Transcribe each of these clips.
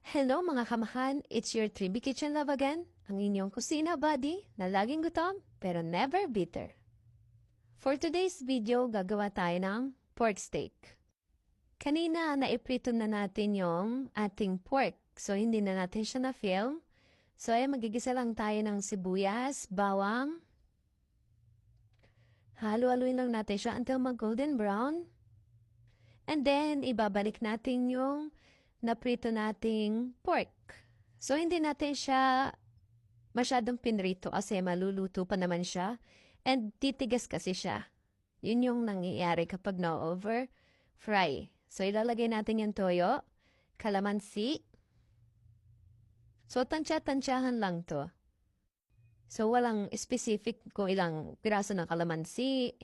Hello mga kamahan, it's your Triby Kitchen Love again, ang inyong kusina buddy na laging gutom pero never bitter. For today's video, gagawa tayo ng pork steak. Kanina, naiprito na natin yung ating pork, so hindi na natin siya na-film. So ay magigisa lang tayo ng sibuyas, bawang. Halo-haluin lang natin siya until mag-golden brown. And then, ibabalik natin yung naprito nating pork. So, hindi natin siya masyadong pinrito kasi maluluto pa naman siya. And titigas kasi siya. Yun yung nangyayari kapag na-over fry. So, ilalagay natin yung toyo, kalamansi. So, tansya-tansyahan lang to. So, walang specific kung ilang piraso ng kalamansi.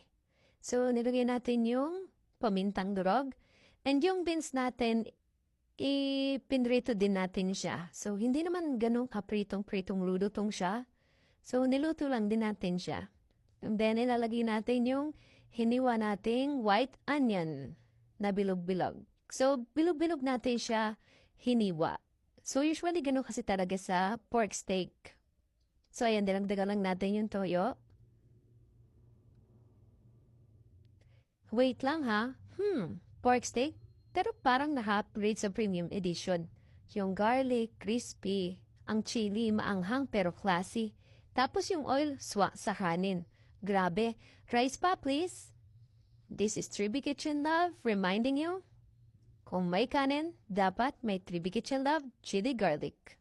So, nilagay natin yung pamintang durog. And yung beans natin, ipinrito din natin siya. So, hindi naman ganun kapritong-pritong lulutong siya. So, niluto lang din natin siya. And then, ilalagay natin yung hiniwa nating white onion na bilog-bilog. So, bilog-bilog natin siya hiniwa. So, usually ganun kasi talaga sa pork steak. So, ayan, dinagdagan lang natin yung toyo. Wait lang ha. Pork steak? Pero parang naka-upgrade sa premium edition. Yung garlic, crispy. Ang chili, maanghang pero classy. Tapos yung oil, swak sa kanin. Grabe. Rice pa, please. This is Triby Kitchen Love reminding you, kung may kanin, dapat may Triby Kitchen Love chili garlic.